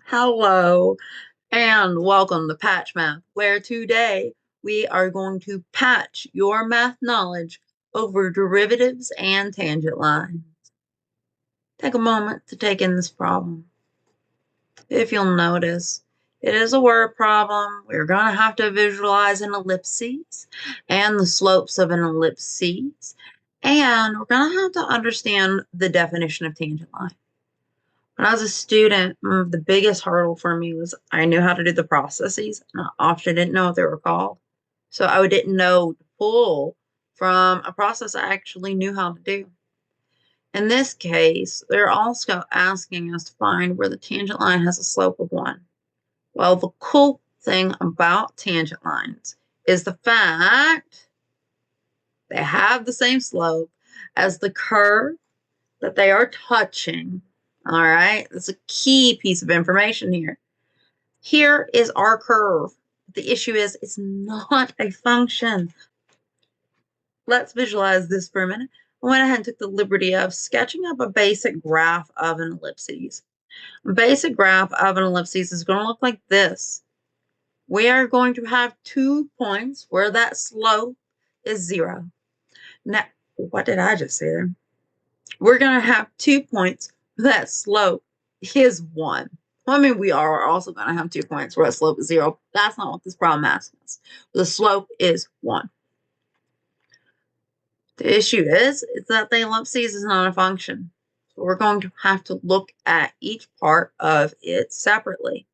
Hello and welcome to Patch Math, where today we are going to patch your math knowledge over derivatives and tangent lines. Take a moment to take in this problem. If you'll notice, it is a word problem. We're going to have to visualize an ellipses and the slopes of an ellipses, and we're going to have to understand the definition of tangent line. When I was a student, the biggest hurdle for me was I knew how to do the processes, and I often didn't know what they were called. So I didn't know to pull from a process I actually knew how to do. In this case, they're also asking us to find where the tangent line has a slope of 1. Well, the cool thing about tangent lines is the fact they have the same slope as the curve that they are touching. All right, that's a key piece of information here. Here is our curve. The issue is it's not a function. Let's visualize this for a minute. I went ahead and took the liberty of sketching up a basic graph of an ellipses. A basic graph of an ellipses is going to look like this. We are going to have 2 points where that slope is 0. Now, what did I just say there? We're going to have 2 points where that slope is 1. Well, I mean, we are also going to have 2 points where that slope is 0. That's not what this problem asks us. The slope is 1. The issue is that the ellipses is not a function. So we're going to have to look at each part of it separately.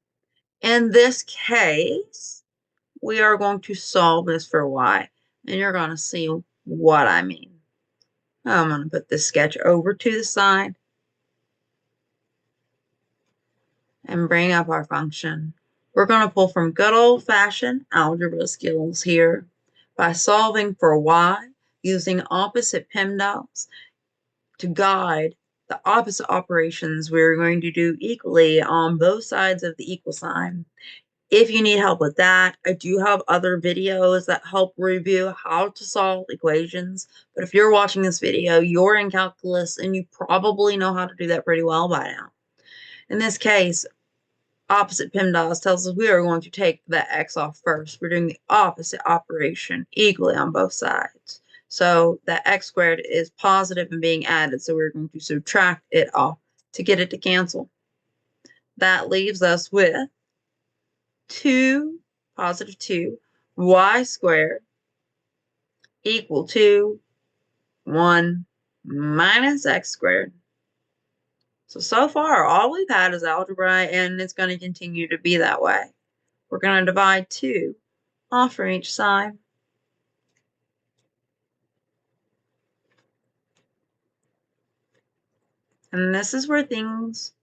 In this case, we are going to solve this for y, and you're going to see what I mean. I'm going to put this sketch over to the side and bring up our function. We're going to pull from good old-fashioned algebra skills here by solving for y using opposite PEMDAS to guide the opposite operations we're going to do equally on both sides of the equal sign. If you need help with that, I do have other videos that help review how to solve equations. But if you're watching this video, you're in calculus and you probably know how to do that pretty well by now. In this case, opposite PEMDAS tells us we are going to take the x off first. We're doing the opposite operation equally on both sides. So that x squared is positive and being added, so we're going to subtract it off to get it to cancel. That leaves us with 2, positive 2, y squared equal to 1 minus x squared. So far, all we've had is algebra, and it's going to continue to be that way. We're going to divide 2 off from each side. And this is where things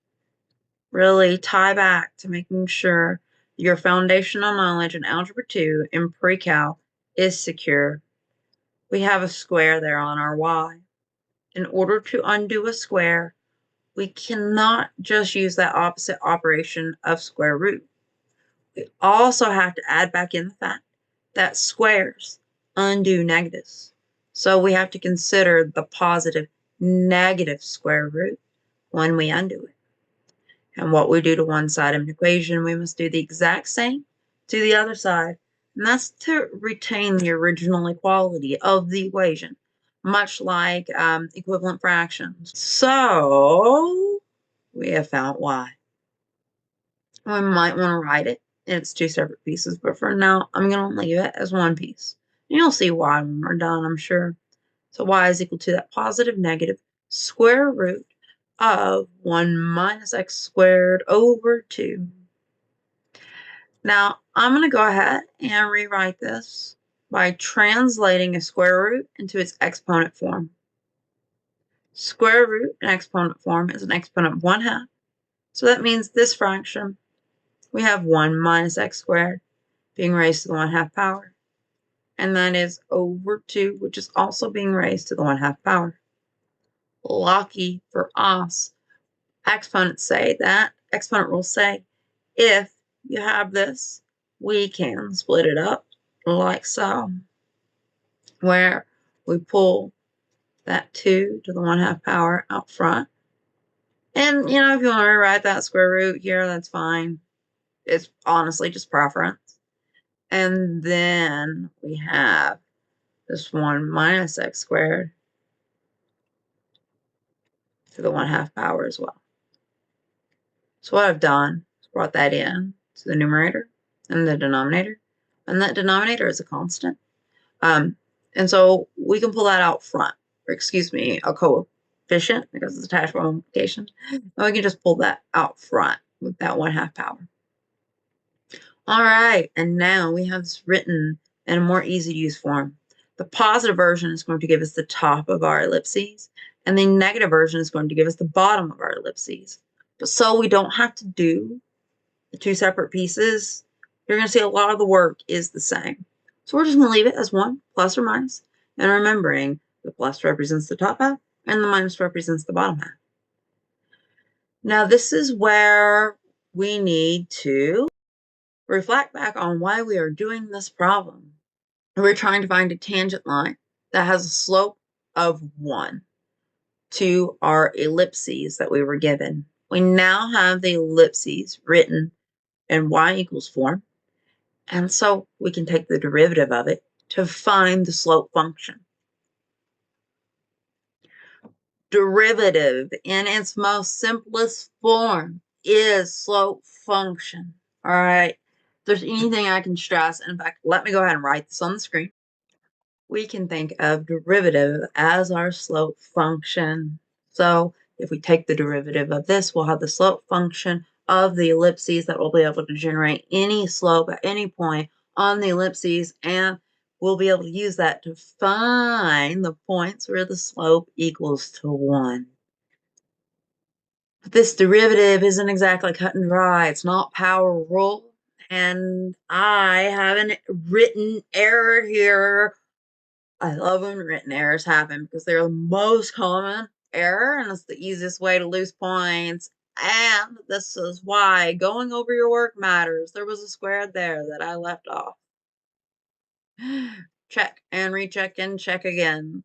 really tie back to making sure your foundational knowledge in Algebra 2 and pre-cal is secure. We have a square there on our y. In order to undo a square, we cannot just use that opposite operation of square root. We also have to add back in the fact that squares undo negatives. So we have to consider the positive negative square root when we undo it. And what we do to one side of an equation, we must do the exact same to the other side. And that's to retain the original equality of the equation, much like equivalent fractions. So we have found y. We might want to write it in its 2 separate pieces, but for now, I'm going to leave it as 1 piece. And you'll see why when we're done, I'm sure. So y is equal to that positive negative square root of 1 minus x squared over 2. Now, I'm going to go ahead and rewrite this by translating a square root into its exponent form. Square root in exponent form is an exponent of 1/2. So that means this fraction, we have 1 minus x squared being raised to the 1/2 power. And that is over 2, which is also being raised to the 1/2 power. Lucky for us, exponent rules say, if you have this, we can split it up like so, where we pull that 2 to the 1/2 power out front, And, if you want to rewrite that square root here, that's fine. It's honestly just preference. And then we have this 1 minus x squared to the 1/2 power as well. So what I've done is brought that in to the numerator and the denominator. And that denominator is a constant. And so we can pull that out front, or excuse me, a coefficient because it's attached by multiplication. And we can just pull that out front with that 1/2 power. All right, and now we have this written in a more easy to use form. The positive version is going to give us the top of our ellipses, and the negative version is going to give us the bottom of our ellipses. But so we don't have to do the two separate pieces, you're going to see a lot of the work is the same. So we're just going to leave it as 1 plus or minus, and remembering the plus represents the top half and the minus represents the bottom half. Now this is where we need to reflect back on why we are doing this problem. We're trying to find a tangent line that has a slope of 1 to our ellipses that we were given. We now have the ellipses written in y equals form. And so we can take the derivative of it to find the slope function. Derivative in its most simplest form is slope function. All right. If there's anything I can stress, in fact, let me go ahead and write this on the screen. We can think of derivative as our slope function. So if we take the derivative of this, we'll have the slope function of the ellipses that will be able to generate any slope at any point on the ellipses, and we'll be able to use that to find the points where the slope equals to 1. But this derivative isn't exactly cut and dry. It's not power rule, and I have a written error here. I love when written errors happen because they're the most common error and it's the easiest way to lose points. And this is why going over your work matters. There was a square there that I left off. Check and recheck and check again.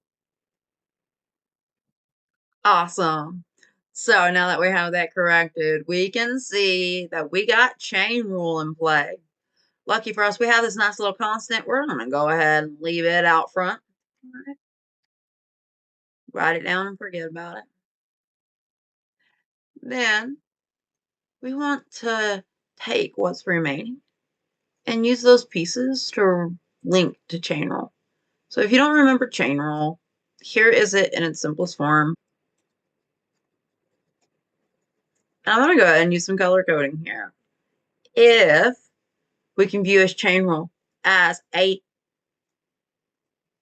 Awesome. So now that we have that corrected, we can see that we got chain rule in play. Lucky for us, we have this nice little constant. We're going to go ahead and leave it out front. Write it down and forget about it. Then we want to take what's remaining and use those pieces to link to chain rule. So if you don't remember chain rule, here is it in its simplest form. I'm going to go ahead and use some color coding here. If we can view as chain rule as a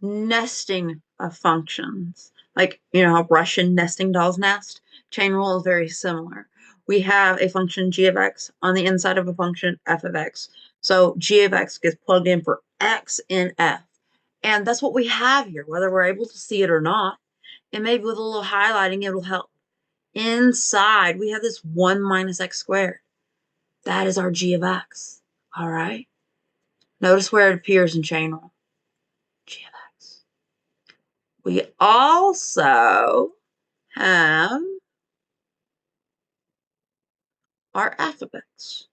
nesting of functions, like, how Russian nesting dolls nest, chain rule is very similar. We have a function g of x on the inside of a function f of x. So g of x gets plugged in for x in f. And that's what we have here, whether we're able to see it or not. And maybe with a little highlighting, it'll help. Inside, we have this 1 minus x squared. That is our g of x. All right? Notice where it appears in chain rule. G of x. We also have our f of x.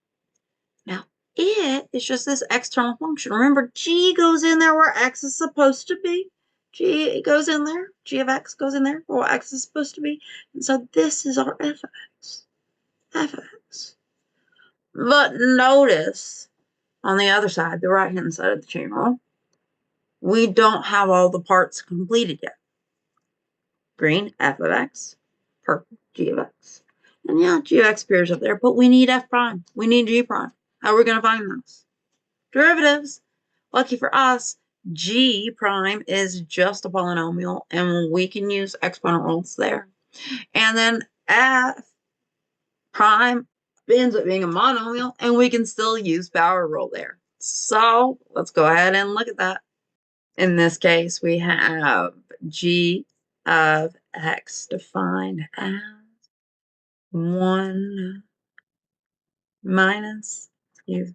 Now, it is just this external function. Remember, g goes in there where x is supposed to be. G goes in there. G of x goes in there where x is supposed to be. And so this is our f of x. F of x. But notice, on the other side, the right-hand side of the chain rule, we don't have all the parts completed yet. Green, f of x. Purple, g of x. And yeah, g of x appears up there, but we need f prime. We need g prime. How are we going to find those? Derivatives. Lucky for us, g prime is just a polynomial, and we can use exponent rules there. And then f prime ends up being a monomial, and we can still use power rule there. So let's go ahead and look at that. In this case, we have g of x defined as 1 minus, 1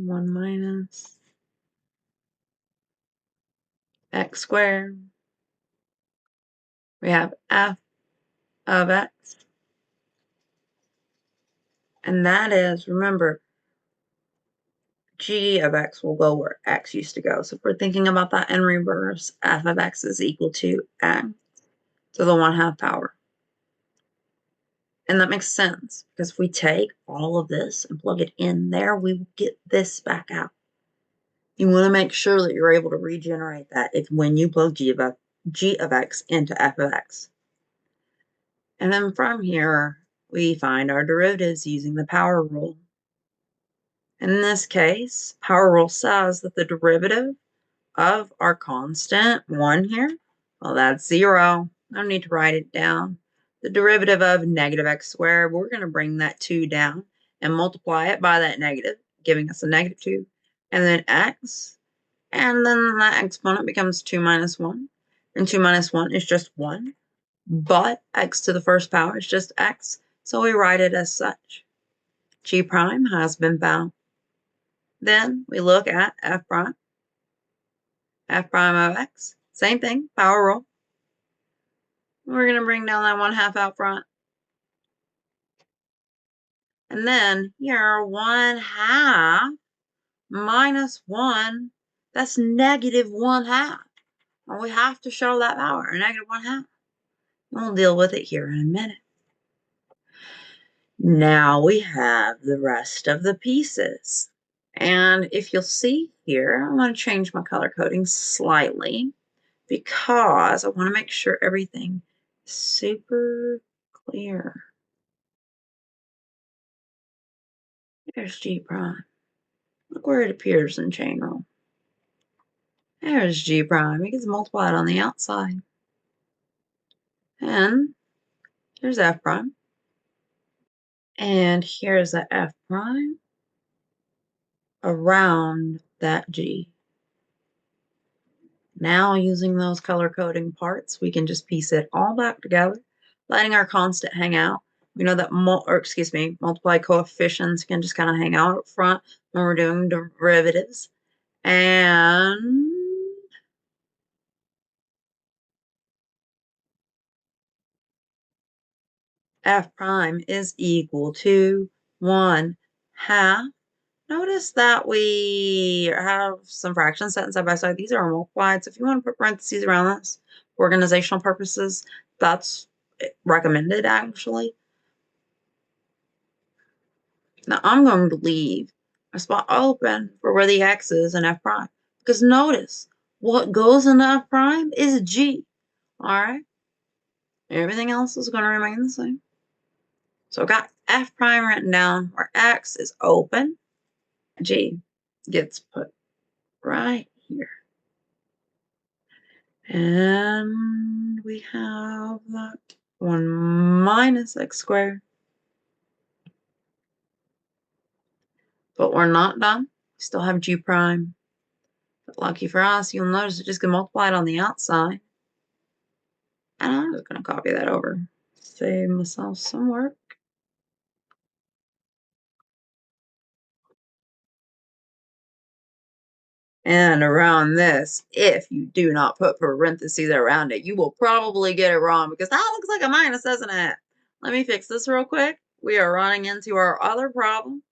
minus x squared. We have f of x And that is, remember, g of x will go where x used to go. So if we're thinking about that in reverse, f of x is equal to x to the 1/2 power. And that makes sense, because if we take all of this and plug it in there, we will get this back out. You want to make sure that you're able to regenerate that if when you plug g of x into f of x. And then from here, we find our derivatives using the power rule. In this case, power rule says that the derivative of our constant 1 here, well, that's 0. No need to write it down. The derivative of negative x squared, we're going to bring that 2 down and multiply it by that negative, giving us a negative 2. And then x, and then that exponent becomes 2 minus 1. And 2 minus 1 is just 1. But x to the first power is just x, so we write it as such. G prime has been found. Then we look at f prime of x. Same thing, power rule. We're going to bring down that 1/2 out front. And then here, 1/2 minus 1, that's negative 1/2. And we have to show that power, negative 1/2. We'll deal with it here in a minute. Now we have the rest of the pieces. And if you'll see here, I'm going to change my color coding slightly because I want to make sure everything is super clear. There's G prime. Look where it appears in chain rule. There's G prime. It gets multiplied on the outside. And here's F prime. And here's the F prime around that G. Now, using those color coding parts, we can just piece it all back together, letting our constant hang out. We know that, multiply coefficients can just kind of hang out up front when we're doing derivatives. And f prime is equal to 1/2. Notice that we have some fractions set side by side. These are multiplied. So if you want to put parentheses around this for organizational purposes, that's recommended actually. Now I'm going to leave a spot open for where the x is in f prime. Because notice, what goes in f prime is g. All right? Everything else is going to remain the same. So I've got f prime written down where x is open. G gets put right here. And we have that 1 minus x squared. But we're not done. We still have g prime. But lucky for us, you'll notice it just gets multiplied on the outside. And I'm just going to copy that over. Save myself some work. And around this, if you do not put parentheses around it, you will probably get it wrong because that looks like a minus, doesn't it? Let me fix this real quick. We are running into our other problem.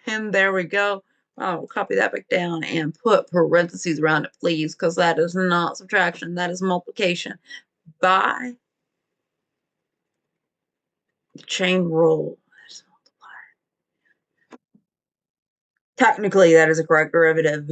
And there we go. I'll copy that back down and put parentheses around it, please, because that is not subtraction. That is multiplication by the chain rule. Technically, that is a correct derivative.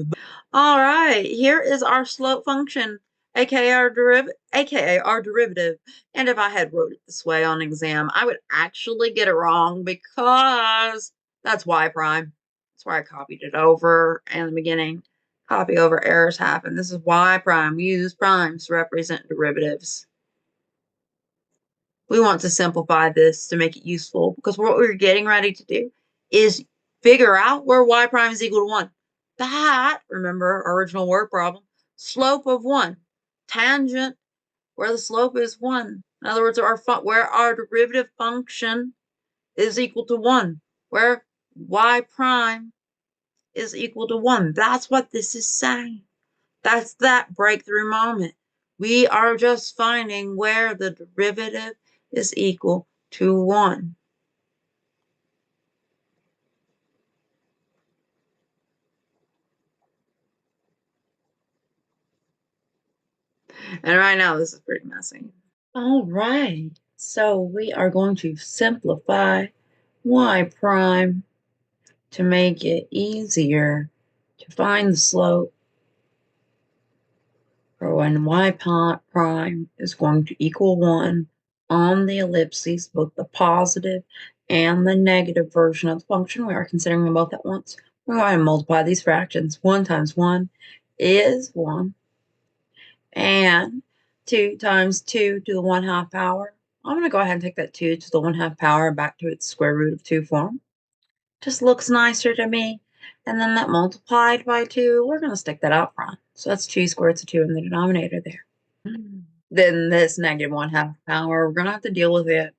All right, here is our slope function, aka our derivative. And if I had wrote it this way on exam, I would actually get it wrong because that's y prime. That's why I copied it over in the beginning. Copy over errors happen. This is y prime. We use primes to represent derivatives. We want to simplify this to make it useful because what we're getting ready to do is figure out where y prime is equal to 1. That, remember our original word problem, slope of 1, tangent where the slope is 1. In other words, where our derivative function is equal to 1, where y prime is equal to 1. That's what this is saying. That's that breakthrough moment. We are just finding where the derivative is equal to 1. And right now, this is pretty messy. All right. So we are going to simplify y prime to make it easier to find the slope for when y prime is going to equal 1 on the ellipses, both the positive and the negative version of the function. We are considering them both at once. We're going to multiply these fractions. 1 times 1 is 1, and 2 times 2 to the 1/2 power. I'm going to go ahead and take that 2 to the 1/2 power back to its square root of 2 form. Just looks nicer to me. And then that multiplied by 2, we're going to stick that out front. So that's 2 square roots of 2 in the denominator there. Then this negative 1/2 power, we're going to have to deal with it.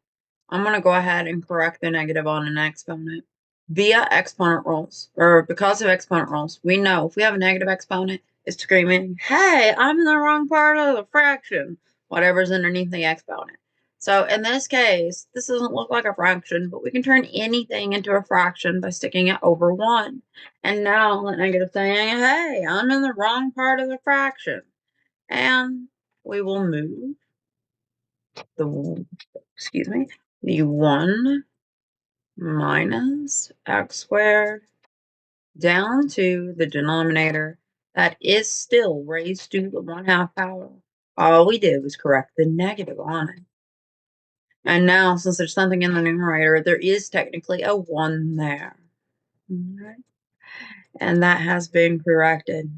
I'm going to go ahead and correct the negative on an exponent. Via exponent rules, or because of exponent rules, we know if we have a negative exponent, it's screaming, hey, I'm in the wrong part of the fraction, whatever's underneath the exponent. So in this case, this doesn't look like a fraction, but we can turn anything into a fraction by sticking it over 1. And now the negative saying, hey, I'm in the wrong part of the fraction. And we will move the, the 1 minus x squared down to the denominator that is still raised to the 1/2 power. All we did was correct the negative on it. And now, since there's something in the numerator, there is technically a 1 there. And that has been corrected.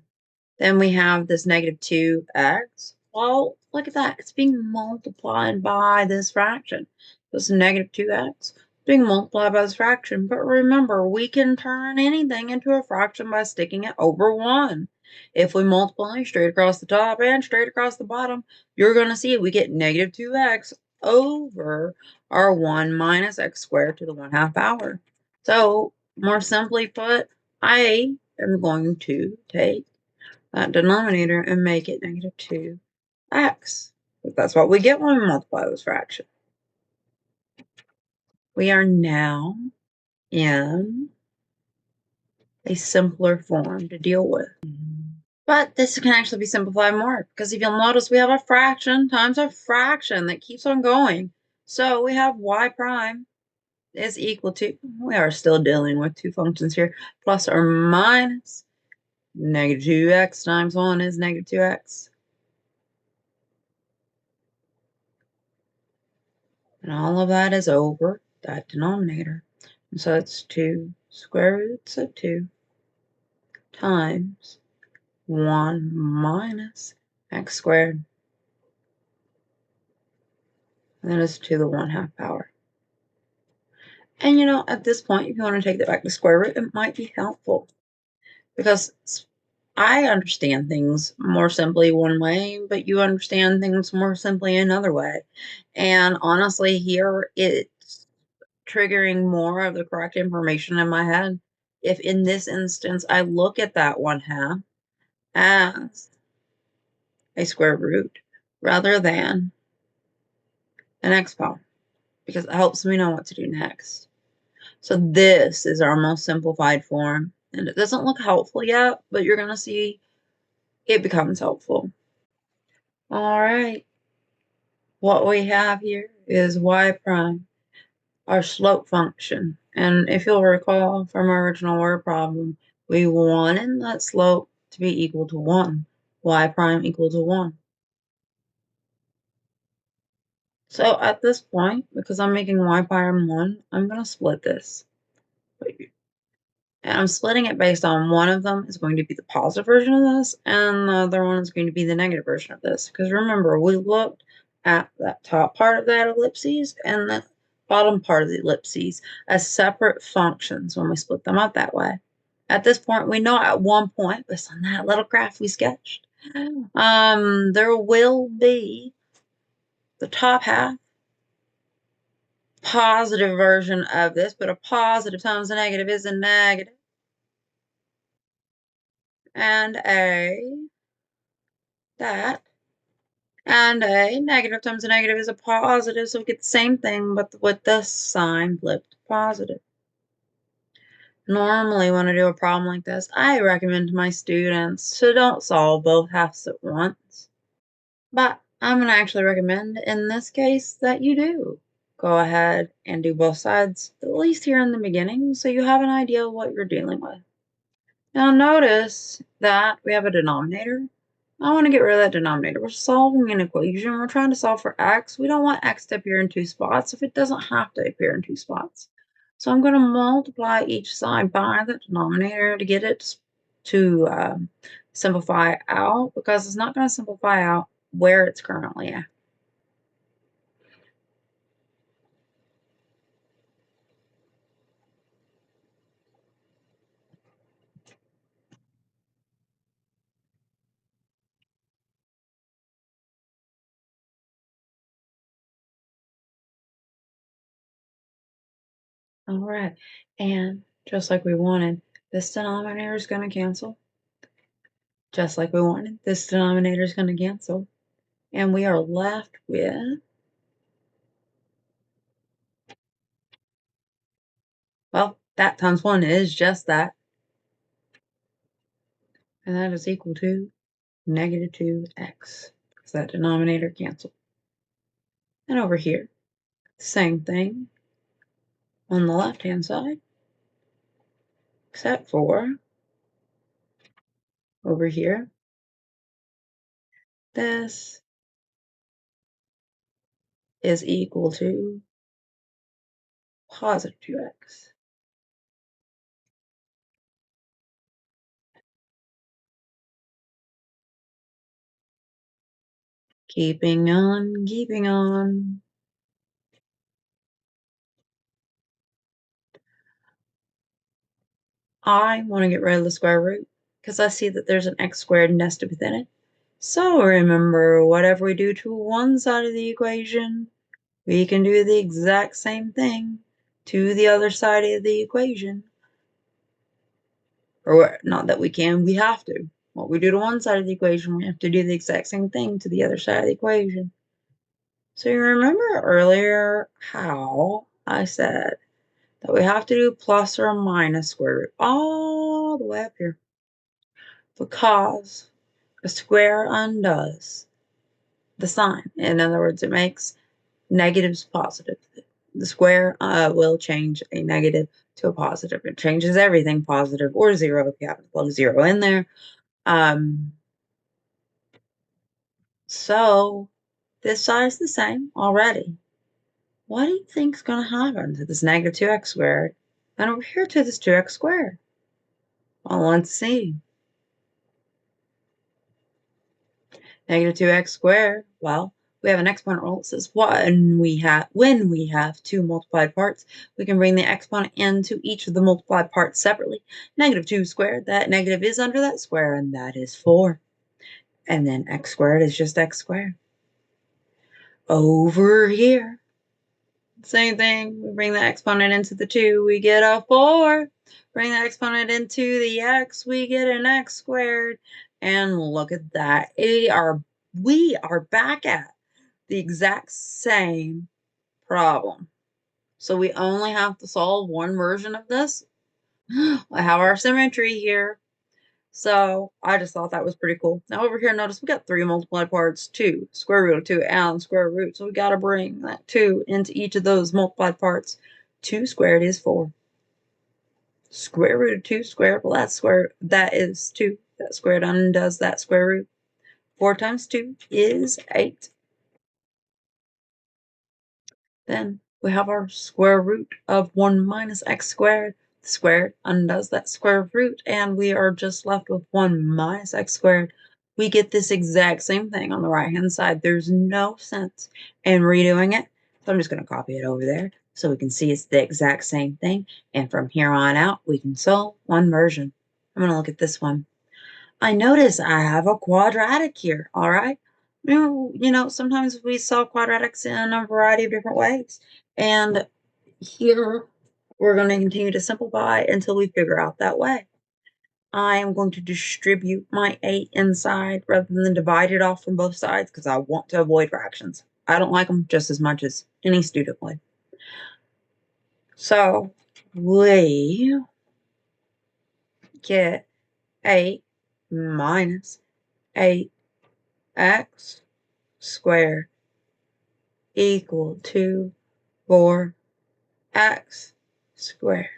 Then we have this negative 2x. Well, look at that. It's being multiplied by this fraction. So it's negative 2x being multiplied by this fraction. But remember, we can turn anything into a fraction by sticking it over 1. If we multiply straight across the top and straight across the bottom, you're going to see we get negative 2x over our 1 minus x squared to the 1/2 power. So, more simply put, I am going to take that denominator and make it negative 2x. That's what we get when we multiply this fraction. We are now in a simpler form to deal with. But this can actually be simplified more, because if you'll notice, we have a fraction times a fraction that keeps on going. So we have y prime is equal to, we are still dealing with two functions here, plus or minus negative 2x times 1 is negative 2x. And all of that is over that denominator. And so it's 2 square roots of 2 times 1 minus x squared. And that is to the 1/2 power. And at this point, if you want to take that back to square root, it might be helpful. Because I understand things more simply one way, but you understand things more simply another way. And honestly, here it's triggering more of the correct information in my head. If in this instance I look at that 1/2 as a square root rather than an exponent, because it helps me know what to do next. So this is our most simplified form, and it doesn't look helpful yet, but you're going to see it becomes helpful. All right, what we have here is y prime, our slope function. And if you'll recall from our original word problem, we wanted that slope to be equal to 1, y prime equal to 1. So at this point, because I'm making y prime 1, I'm going to split this. And I'm splitting it based on one of them is going to be the positive version of this, and the other one is going to be the negative version of this. Because remember, we looked at that top part of that ellipses and the bottom part of the ellipses as separate functions when we split them up that way. At this point, we know at one point, based on that little graph we sketched, there will be the top half positive version of this, but a positive times a negative is a negative, and that, and a negative times a negative is a positive, so we get the same thing, but with the sign flipped positive. Normally, when I do a problem like this, I recommend to my students to don't solve both halves at once. But I'm going to actually recommend in this case that you do go ahead and do both sides, at least here in the beginning, so you have an idea of what you're dealing with. Now notice that we have a denominator. I want to get rid of that denominator. We're solving an equation. We're trying to solve for x. We don't want x to appear in two spots if it doesn't have to appear in two spots. So I'm going to multiply each side by the denominator to get it to simplify out, because it's not going to simplify out where it's currently at. All right, and just like we wanted, this denominator is going to cancel. Just like we wanted, this denominator is going to cancel. And we are left with, well, that times 1 is just that. And that is equal to negative 2x, because that denominator canceled. And over here, same thing on the left-hand side, except for over here, this is equal to positive 2x. Keeping on, keeping on. I want to get rid of the square root because I see that there's an x squared nested within it. So remember, whatever we do to one side of the equation, we can do the exact same thing to the other side of the equation. Or not that we can, we have to. What we do to one side of the equation, we have to do the exact same thing to the other side of the equation. So you remember earlier how I said that we have to do plus or minus square root all the way up here, because a square undoes the sign. In other words, it makes negatives positive. The square will change a negative to a positive. It changes everything positive or zero if you have to plug zero in there. So this side is the same already. What do you think is going to happen to this negative 2x squared and over here to this 2x squared? Well, let's see. Negative 2x squared, well, we have an exponent rule that says when we have two multiplied parts, we can bring the exponent into each of the multiplied parts separately. Negative 2 squared, that negative is under that square, and that is 4. And then x squared is just x squared. Over here, same thing. We bring the exponent into the 2, we get a 4. Bring the exponent into the x, we get an x squared. And look at that. We are back at the exact same problem. So we only have to solve one version of this. I have our symmetry here. So I just thought that was pretty cool. Now over here, notice we got 3 multiplied parts, 2, square root of 2, and square root. So we got to bring that 2 into each of those multiplied parts. 2 squared is 4. Square root of 2 squared, well, that is 2. That squared undoes that square root. 4 times 2 is 8. Then we have our square root of 1 minus x squared. The squared undoes that square root, and we are just left with 1 minus x squared. We get this exact same thing on the right-hand side. There's no sense in redoing it, so I'm just going to copy it over there so we can see it's the exact same thing. And from here on out, we can solve one version. I'm going to look at this one. I notice I have a quadratic here, all right? Sometimes we solve quadratics in a variety of different ways. And here, we're going to continue to simplify until we figure out that way. I am going to distribute my 8 inside rather than divide it off from both sides because I want to avoid fractions. I don't like them just as much as any student would. So, we get 8 minus 8x squared equal to 4x squared.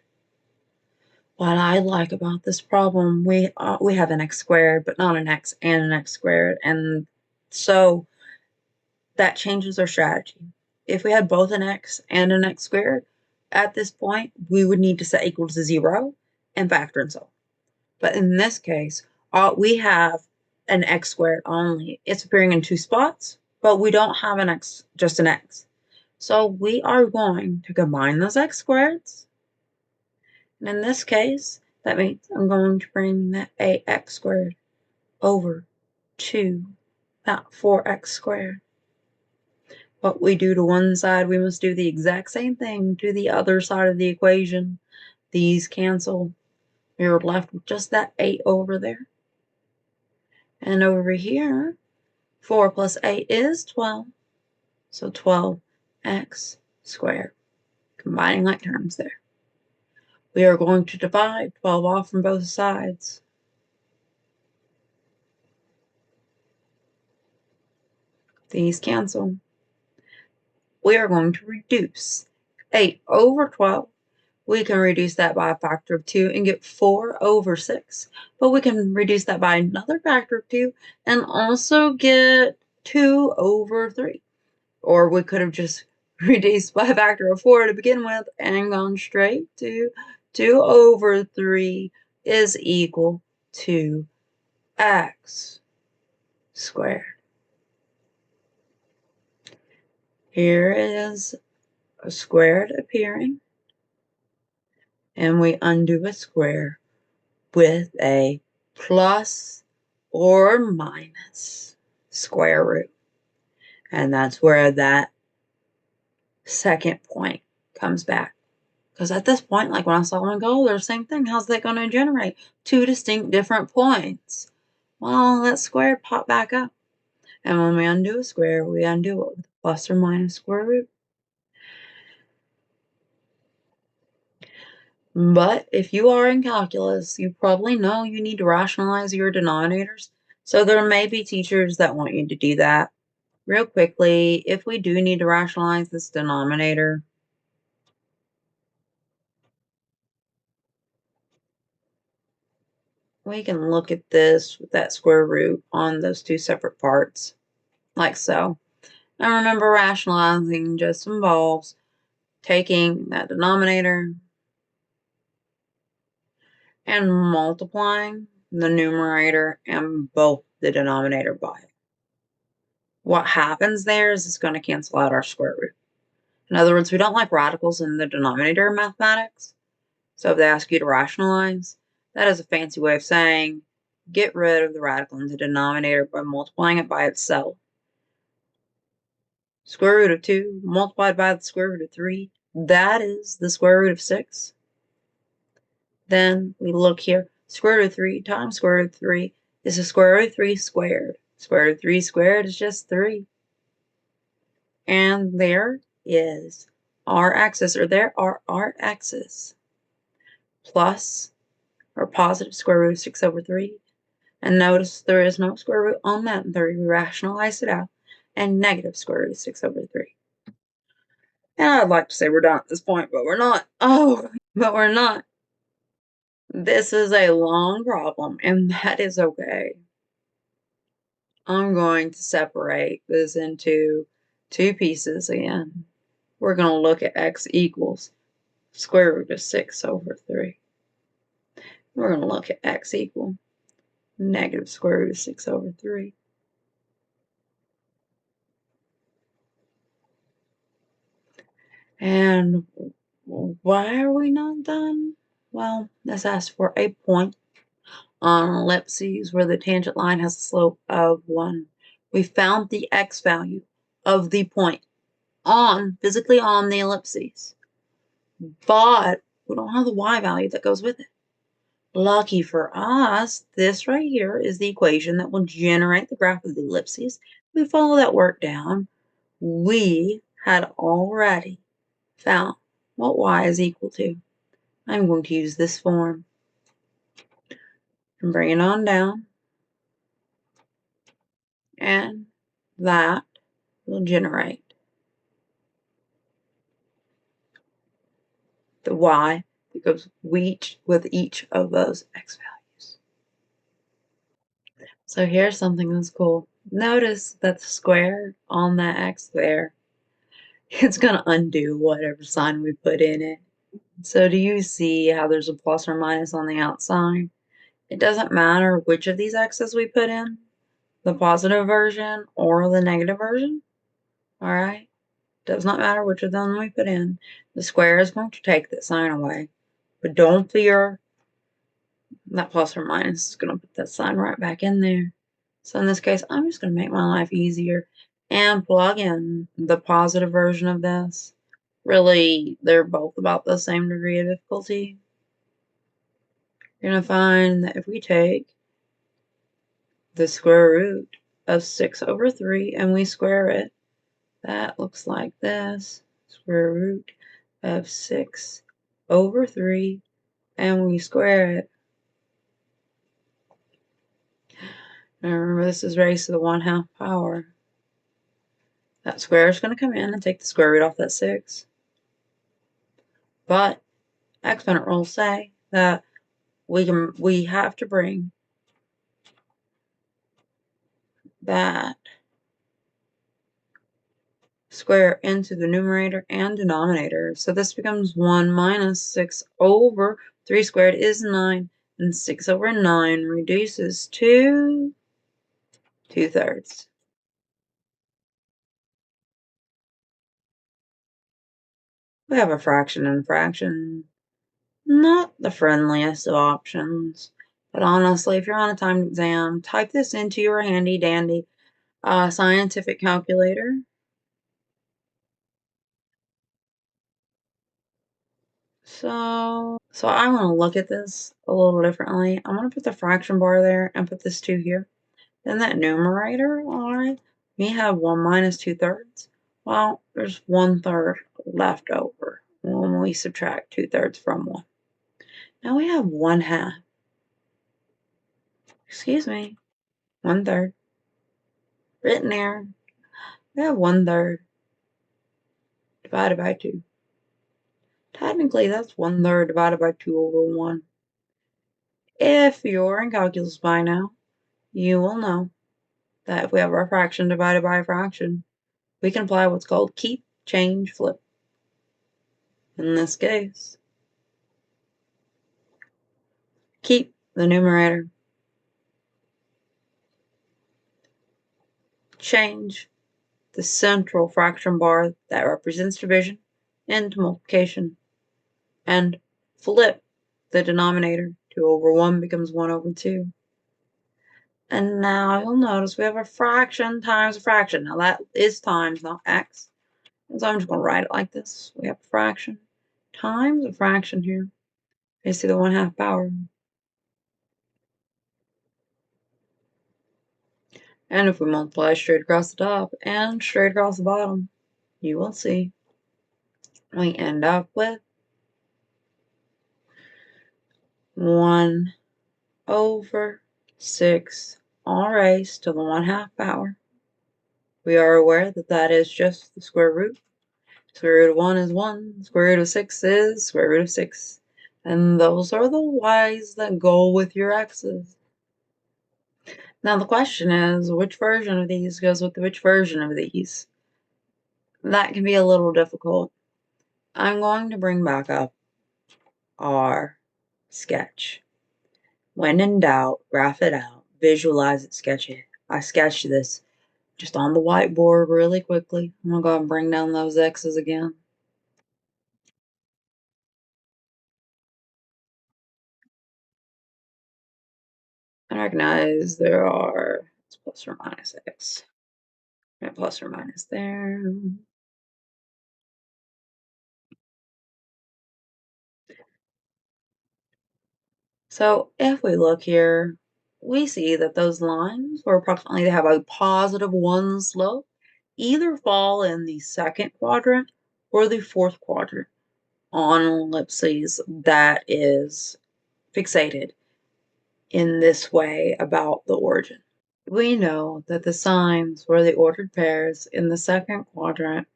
What I like about this problem, we have an x squared, but not an x and an x squared, and so that changes our strategy. If we had both an x and an x squared, at this point, we would need to set equal to 0 and factor and solve. But in this case, we have an x squared only. It's appearing in 2 spots, but we don't have an x, just an x. So we are going to combine those x squareds. And in this case, that means I'm going to bring that ax squared over to that 4x squared. What we do to one side, we must do the exact same thing to the other side of the equation. These cancel. You're left with just that 8 over there. And over here, 4 plus 8 is 12. So 12x squared. Combining like terms there. We are going to divide 12 off from both sides. These cancel. We are going to reduce 8 over 12. We can reduce that by a factor of 2 and get 4 over 6. But we can reduce that by another factor of 2 and also get 2 over 3. Or we could have just reduced by a factor of 4 to begin with and gone straight to 2 over 3 is equal to x squared. Here is a squared appearing, and we undo a square with a plus or minus square root. And that's where that second point comes back. Because at this point, like when I saw them go, they're the same thing. How's that going to generate 2 distinct different points? Well, that square pop back up. And when we undo a square, we undo it with a plus or minus square root. But if you are in calculus, you probably know you need to rationalize your denominators. So there may be teachers that want you to do that. Real quickly, if we do need to rationalize this denominator, we can look at this with that square root on those 2 separate parts, like so. Now remember, rationalizing just involves taking that denominator and multiplying the numerator and both the denominator by it. What happens there is it's going to cancel out our square root. In other words, we don't like radicals in the denominator in mathematics. So if they ask you to rationalize, that is a fancy way of saying get rid of the radical in the denominator by multiplying it by itself. Square root of 2 multiplied by the square root of 3, that is the square root of 6. Then we look here, square root of 3 times square root of 3 is the square root of 3 squared. Square root of 3 squared is just 3. And there is our axis, or there are our x's, plus or positive square root of 6 over 3. And notice there is no square root on that 3. We rationalize it out. And negative square root of 6 over 3. And I'd like to say we're done at this point, but we're not. Oh, but we're not. This is a long problem, and that is okay. I'm going to separate this into 2 pieces again. We're going to look at x equals square root of 6 over 3. We're going to look at x equal negative square root of 6 over 3. And why are we not done? Well, this asks for a point on ellipses where the tangent line has a slope of 1. We found the x value of the point physically on the ellipses, but we don't have the y value that goes with it. Lucky for us, this right here is the equation that will generate the graph of the ellipses. We follow that work down. We had already found what y is equal to. I'm going to use this form and bring it on down. And that will generate the y that goes with each of those x values. So here's something that's cool. Notice that the square on that x there, it's going to undo whatever sign we put in it. So do you see how there's a plus or minus on the outside? It doesn't matter which of these x's we put in, the positive version or the negative version, all right? Does not matter which of them we put in. The square is going to take that sign away. But don't fear, that plus or minus is going to put that sign right back in there. So in this case, I'm just going to make my life easier and plug in the positive version of this. Really, they're both about the same degree of difficulty. You're going to find that if we take the square root of 6 over 3 and we square it, that looks like this. Square root of 6 over 3 and we square it. Now remember, this is raised to the 1/2 power. That square is going to come in and take the square root off that 6. But exponent rules say that we have to bring that square into the numerator and denominator. So this becomes 1 minus 6 over 3 squared is 9, and 6 over 9 reduces to 2/3. We have a fraction and fraction. Not the friendliest of options, but honestly, if you're on a timed exam, type this into your handy dandy scientific calculator. So I want to look at this a little differently. I'm going to put the fraction bar there and put this 2 here. Then that numerator, all right, we have 1 minus 2/3. Well, there's 1/3 left over when we subtract 2/3 from 1. Now we have 1/2. Excuse me, 1/3. Written there. We have 1/3 divided by 2. Technically, that's 1/3 divided by 2 over 1. If you're in calculus by now, you will know that if we have our fraction divided by a fraction, we can apply what's called keep, change, flip. In this case, keep the numerator, change the central fraction bar that represents division into multiplication, and flip the denominator. 2 over 1 becomes 1 over 2. And now you'll notice we have a fraction times a fraction. Now that is times, not x. And so I'm just going to write it like this. We have a fraction times a fraction here. Raised to the 1/2 power. And if we multiply straight across the top and straight across the bottom, you will see we end up with 1 over 6 all raised to the 1/2 power. We are aware that that is just the square root. Square root of 1 is 1. Square root of 6 is square root of 6. And those are the y's that go with your x's. Now the question is, which version of these goes with which version of these? That can be a little difficult. I'm going to bring back up our sketch. When in doubt, graph it out, visualize it, sketch it. I sketched this just on the whiteboard really quickly. I'm going to go ahead and bring down those x's again. I recognize there are plus or minus x. Right, plus or minus there. So if we look here, we see that those lines, where approximately they have a positive 1 slope, either fall in the second quadrant or the fourth quadrant on ellipses that is fixated in this way about the origin. We know that the signs for the ordered pairs in the second quadrant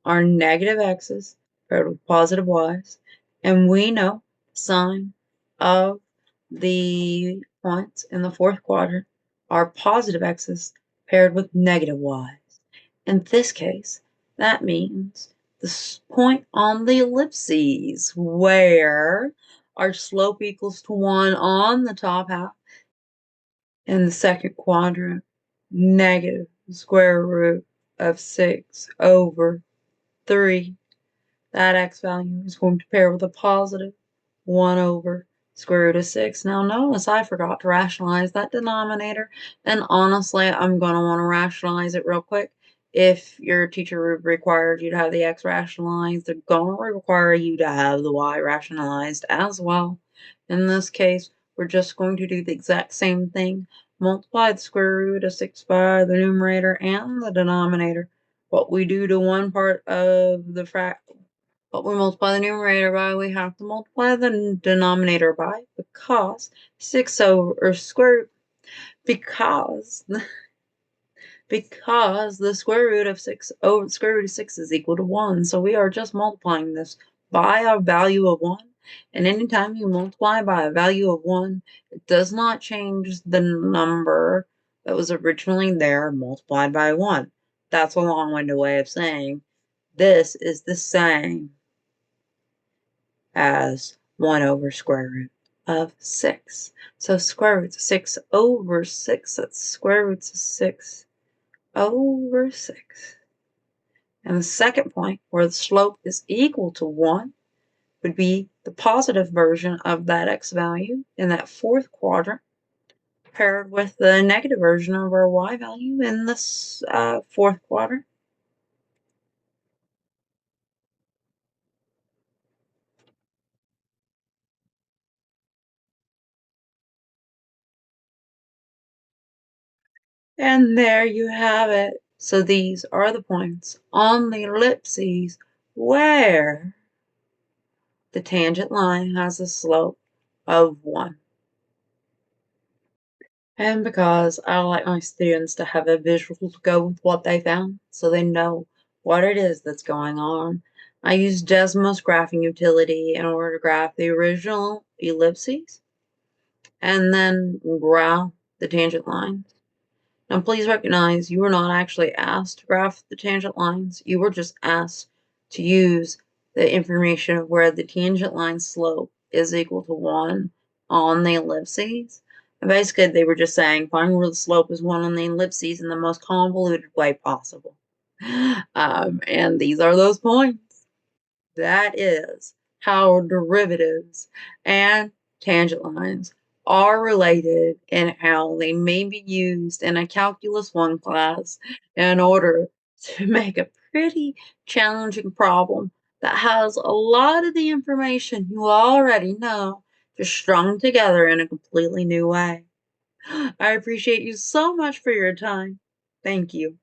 are negative x's paired with positive y's, and we know the sign of the points in the fourth quadrant are positive x's paired with negative y's. In this case, that means the point on the ellipses where our slope equals to 1 on the top half in the second quadrant, negative square root of 6 over 3. That x value is going to pair with a positive 1 over square root of 6. Now notice I forgot to rationalize that denominator, and honestly I'm going to want to rationalize it real quick. If your teacher required you to have the x rationalized, they're going to require you to have the y rationalized as well. In this case, we're just going to do the exact same thing. Multiply the square root of 6 by the numerator and the denominator. What we do to one part of the what we multiply the numerator by, we have to multiply the denominator by, because 6 over square because because the square root of 6 over square root of 6 is equal to 1. So we are just multiplying this by a value of 1. And anytime you multiply by a value of 1, it does not change the number that was originally there multiplied by 1. That's a long-winded way of saying this is the same as 1 over square root of 6. So square root of 6 over 6, that's square root of 6 over 6. And the second point, where the slope is equal to 1, would be the positive version of that x value in that fourth quadrant, paired with the negative version of our y value in this fourth quadrant. And there you have it. So these are the points on the ellipses where the tangent line has a slope of 1. And because I like my students to have a visual to go with what they found, so they know what it is that's going on, I use Desmos graphing utility in order to graph the original ellipses and then graph the tangent lines. Now please recognize you were not actually asked to graph the tangent lines. You were just asked to use the information of where the tangent line slope is equal to 1 on the ellipses. And basically they were just saying find where the slope is 1 on the ellipses in the most convoluted way possible. And these are those points. That is how derivatives and tangent lines are related and how they may be used in a Calculus 1 class in order to make a pretty challenging problem that has a lot of the information you already know, just strung together in a completely new way. I appreciate you so much for your time. Thank you.